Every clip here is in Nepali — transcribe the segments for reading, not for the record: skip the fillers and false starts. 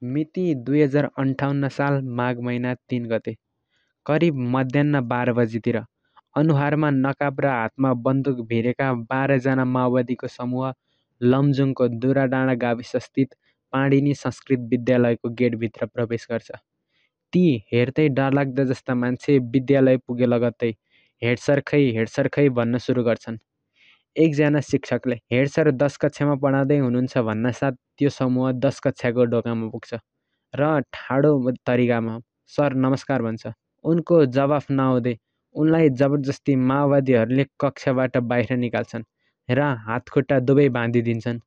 मिति 2058 साल माघ महिना 3 गते करिब मध्याह 12 बजीतिर अनुहारमा नकाब र हातमा बन्दुक भिरेका 12 जना माओवादीको समूह लमजुङको दुराडाँडा गाविसस्थित पाणिनी संस्कृत विद्यालयको गेटभित्र प्रवेश गर्छ। ती हेर्दै डरलाग्दा जस्ता मान्छे विद्यालय पुगे लगत्तै हेड सर खै भन्न सुरु गर्छन्। एकजना शिक्षकले हेड सर 10 कक्षामा पढाउँदै हुनुहुन्छ भन्नासाथ त्यो समूह 10 कक्षाको ढोकामा पुग्छ र ठाडो तरिकामा सर नमस्कार भन्छ। उनको जवाफ नआउँदै उनलाई जबरजस्ती माओवादीहरूले कक्षाबाट बाहिर निकाल्छन् र हातखुट्टा दुवै बाँधिदिन्छन्।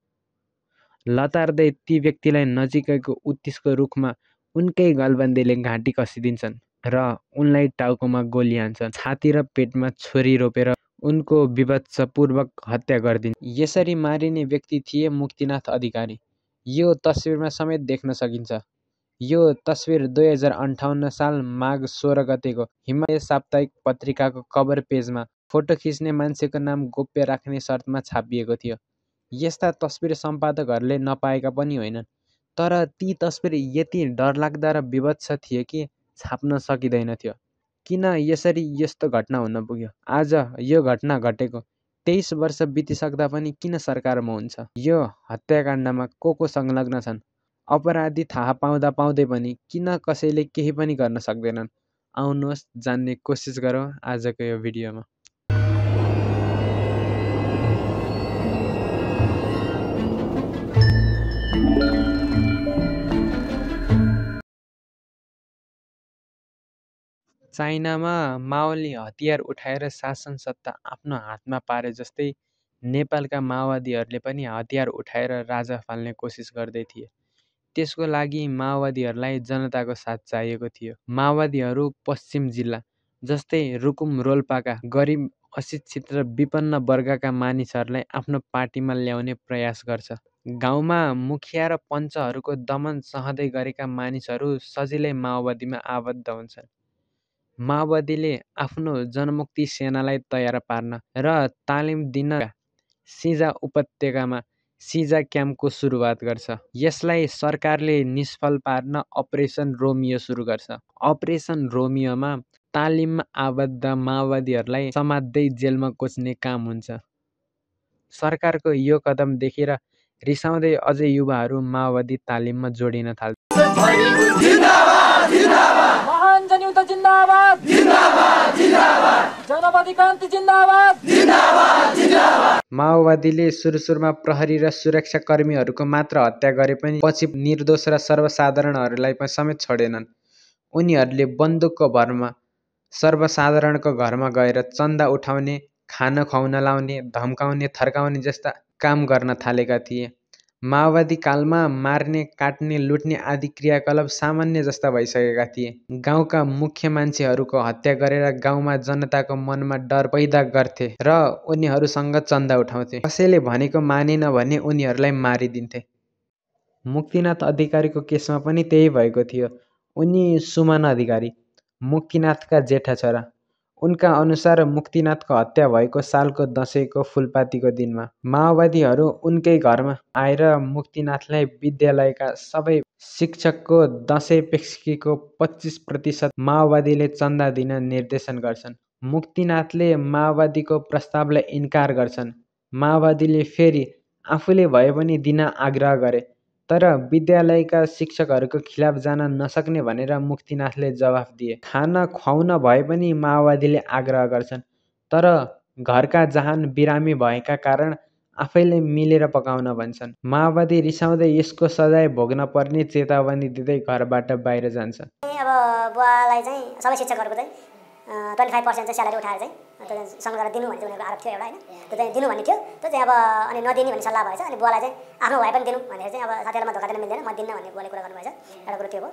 लतार्दै ती व्यक्तिलाई नजिकैको उत्तिसको रुखमा उनकै गलबन्दीले घाँटी कसिदिन्छन् र उनलाई टाउकोमा गोली हान्छन्। छाती र पेटमा छुरी रोपेर उनको विभत्सपूर्वक हत्या गरिदिन्छ। यसरी मारिने व्यक्ति थिए मुक्तिनाथ अधिकारी। यो तस्बिरमा समेत देख्न सकिन्छ। यो तस्बिर 2058 साल माघ 16 गतेको हिमालय साप्ताहिक पत्रिकाको कभर पेजमा फोटो खिच्ने मान्छेको नाम गोप्य राख्ने शर्तमा छापिएको थियो। यस्ता तस्बिर सम्पादकहरूले नपाएका पनि होइनन्, तर ती तस्बिर यति डरलाग्दा र विभत्स थिए कि छाप्न सकिँदैन थियो। किन यसरी यस्तो घटना हुन पुग्यो? आज यो घटना घटेको 23 वर्ष बितिसक्दा पनि किन सरकारमा हुन्छ? यो हत्याकाण्डमा को संलग्न छन्? अपराधी थाहा पाउँदै पनि किन कसैले केही पनि गर्न सक्दैनन्? आउनुहोस् जान्ने कोसिस गरौँ आजको यो भिडियोमा। चाइनामा माओले हतियार उठाएर शासन सत्ता आफ्नो हातमा पारे जस्तै नेपालका माओवादीहरूले पनि हतियार उठाएर राजा फाल्ने कोसिस गर्दै थिए। त्यसको लागि माओवादीहरूलाई जनताको साथ चाहिएको थियो। माओवादीहरू पश्चिम जिल्ला जस्तै रुकुम रोल्पाका गरिब अशिक्षित र विपन्न वर्गका मानिसहरूलाई आफ्नो पार्टीमा ल्याउने प्रयास गर्छ। गाउँमा मुखिया र पञ्चहरूको दमन सहँदै गरेका मानिसहरू सजिलै माओवादीमा आबद्ध हुन्छन्। माओवादीले आफ्नो जनमुक्ति सेनालाई तयार पार्न र तालिम दिन सिजा उपत्यकामा सिजा क्याम्पको सुरुवात गर्छ। यसलाई सरकारले निष्फल पार्न अपरेसन रोमियो सुरु गर्छ। अपरेसन रोमियोमा तालिममा आबद्ध माओवादीहरूलाई समात्दै जेलमा कोच्ने काम हुन्छ। सरकारको यो कदम देखेर रिसाउँदै अझै युवाहरू माओवादी तालिममा जोडिन थाल्छ। महान जनयुद्ध जिन्दाबाद जिन्दाबाद जिन्दाबाद जनवादी क्रान्ति जिन्दाबाद जिन्दाबाद जिन्दाबाद। माओवादीले सुरुमा प्रहरी र सुरक्षा कर्मीहरूको मात्र हत्या गरे पनि पछि निर्दोष र सर्वसाधारणहरूलाई पनि समेत छोडेनन्। उनीहरूले बन्दुकको भरमा सर्वसाधारणको घरमा गएर चन्दा उठाउने, खान खुवाउन लाउने, धम्काउने, थर्काउने जस्ता काम गर्न थालेका थिए। माओवादी कालमा मार्ने, काट्ने, लुट्ने आदि क्रियाकलाप सामान्य जस्ता भइसकेका थिए। गाउँका मुख्य मान्छेहरूको हत्या गरेर गाउँमा जनताको मनमा डर पैदा गर्थे र उनीहरूसँग चन्दा उठाउँथे। कसैले भनेको मानेन भने उनीहरूलाई मारिदिन्थे। मुक्तिनाथ अधिकारीको केसमा पनि त्यही भएको थियो। उनी सुमन अधिकारी, मुक्तिनाथका जेठा छोरा। उनका अनुसार मुक्तिनाथको हत्या भएको सालको दशैंको फुलपातीको दिनमा माओवादीहरू उनकै घरमा आएर मुक्तिनाथलाई विद्यालयका सबै शिक्षकको दशैं पेस्कीको 25% माओवादीले चन्दा दिन निर्देशन गर्छन्। मुक्तिनाथले माओवादीको प्रस्तावलाई इन्कार गर्छन्। माओवादीले फेरि आफूले भए पनि दिन आग्रह गरे, तर विद्यालयका शिक्षकहरूको खिलाफ जान नसक्ने भनेर मुक्तिनाथले जवाफ दिए। खाना खुवाउन भए पनि माओवादीले आग्रह गर्छन्, तर घरका जहान बिरामी भएका कारण आफैले मिलेर पकाउन भन्छन्। माओवादी रिसाउँदै यसको सजाय भोग्न पर्ने चेतावनी दिँदै घरबाट बाहिर जान्छ। अब बुवालाई चाहिँ सबै शिक्षकहरूको चाहिँ 25% चाहिँ स्यालेरी उठाएर चाहिँ सँग गरेर दिनु भन्ने उनीहरूको आरोप थियो एउटा, हैन? त्यो चाहिँ दिनु भन्ने थियो। त्यो चाहिँ अब अनि नदिने भन्ने सल्लाह भएछ। अनि बुवालाई चाहिँ आफ्नो भए पनि दिनु भनेर चाहिँ अब साथीहरुमा धोका दिन मिल्दैन, म दिन्न भन्ने बुवाले कुरा गर्नुभएछ। एउटा कुरो त्यो हो।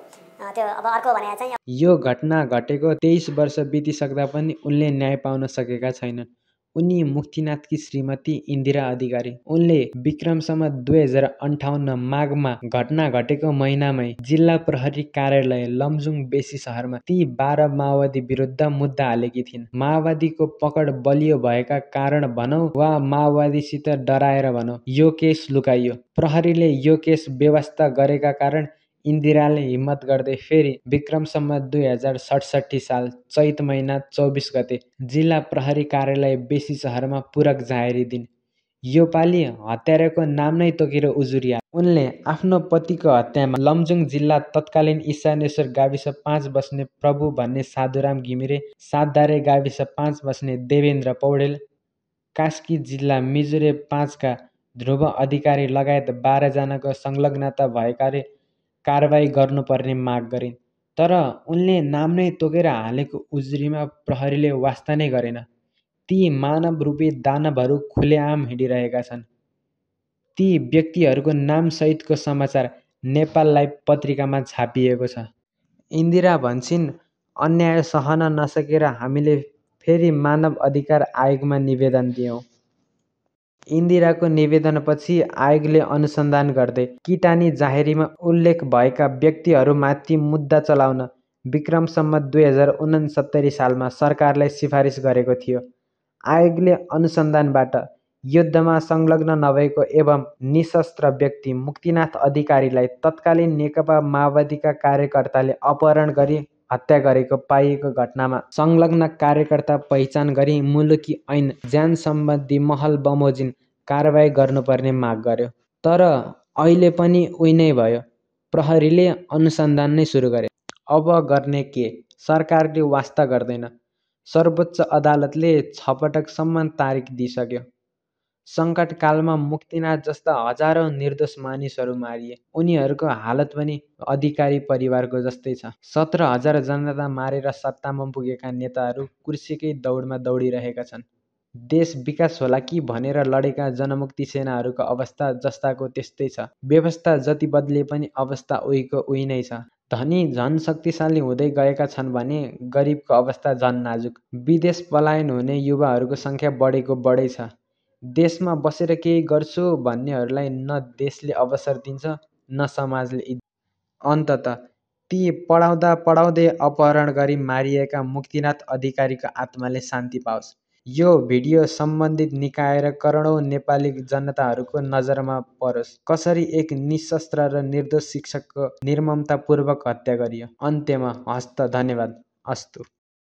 त्यो अब अर्को भने चाहिँ यो घटना घटेको 23 वर्ष बितिसक्दा पनि उनले न्याय पाउन सकेका छैनन्। उनी मुक्तिनाथकी श्रीमती इन्दिरा अधिकारी। उनले विक्रमसम्म 2058 माघमा घटना घटेको महिनामै जिल्ला प्रहरी कार्यालय लमजुङ बेसी शहरमा ती 12 माओवादी विरुद्ध मुद्दा हालेकी थिइन्। माओवादीको पकड बलियो भएका कारण भनौं वा माओवादीसित डराएर भनौं, यो केस लुकाइयो। प्रहरीले यो केस बेवास्ता गरेका कारण इन्दिराले हिम्मत गर्दै फेरि विक्रम सम्वत 2067 साल चैत महिना 24 गते जिल्ला प्रहरी कार्यालय बेसी सहरमा पूरक जाहेरी दिन्। यो पालि हत्याराको नाम नै तोकेर उजुरी आए। उनले आफ्नो पतिको हत्यामा लमजुङ जिल्ला तत्कालीन इशानेश्वर गाविस 5 बस्ने प्रभु भन्ने साधुराम घिमिरे, सातधारे गाविस 5 बस्ने देवेन्द्र पौडेल, कास्की जिल्ला मिजुरे 5 का ध्रुव अधिकारी लगायत 12 जनाको संलग्नता भएकाले कारबाही गर्नुपर्ने माग गरिन्। तर उनले नाम नै तोकेर हालेको उजुरीमा प्रहरीले वास्ता नै गरेन। ती मानव रूपी दानवहरू खुलेआम हिँडिरहेका छन्। ती व्यक्तिहरूको नामसहितको समाचार नेपाल लाइभ पत्रिकामा छापिएको छ। इन्दिरा भन्छिन्, अन्याय सहन नसकेर हामीले फेरि मानव अधिकार आयोगमा निवेदन दियौँ। इन्दिराको निवेदनपछि आयोगले अनुसन्धान गर्दै किटानी जाहेरीमा उल्लेख भएका व्यक्तिहरूमाथि मुद्दा चलाउन विक्रम सम्वत 2069 सालमा सरकारलाई सिफारिस गरेको थियो। आयोगले अनुसन्धानबाट युद्धमा संलग्न नभएको एवं निशस्त्र व्यक्ति मुक्तिनाथ अधिकारीलाई तत्कालीन नेकपा माओवादीका कार्यकर्ताले अपहरण गरी हत्या गरेको पाइएको घटनामा संलग्न कार्यकर्ता पहिचान गरी मुलुकी ऐन ज्यान सम्बन्धी महल बमोजिम कारबाही गर्नुपर्ने माग गर्यो। तर अहिले पनि उही नै भयो। प्रहरीले अनुसन्धान नै सुरु गरे। अब गर्ने के? सरकारले वास्ता गर्दैन। सर्वोच्च अदालतले 6 पटकसम्म तारिक दिइसक्यो। सङ्कटकालमा मुक्तिनाथ जस्ता हजारौं निर्दोष मानिसहरू मारिए। उनीहरूको हालत पनि अधिकारी परिवारको जस्तै छ। 17,000 जनता मारेर सत्तामा पुगेका नेताहरू कुर्सीकै दौडमा दौडिरहेका छन्। देश विकास होला कि भनेर लडेका जनमुक्ति सेनाहरूको अवस्था जस्ताको त्यस्तै छ। व्यवस्था जति बदले पनि अवस्था उहीको उही नै छ। धनी झन शक्तिशाली हुँदै गएका छन् भने गरिबको अवस्था झन नाजुक। विदेश पलायन हुने युवाहरूको सङ्ख्या बढेको बढै छ। देशमा बसेर केही गर्छु भन्नेहरूलाई न देशले अवसर दिन्छ न समाजले इज्जत। अन्ततः ती पढाउँदा पढाउँदै अपहरण गरी मारिएका मुक्तिनाथ अधिकारीको आत्माले शान्ति पाओस्। यो भिडियो सम्बन्धित निकाय र करोडौं नेपाली जनताहरूको नजरमा परोस्। कसरी एक निशस्त्र र निर्दोष शिक्षकको निर्ममतापूर्वक हत्या गरियो। अन्त्यमा हस्त धन्यवाद। अस्तु।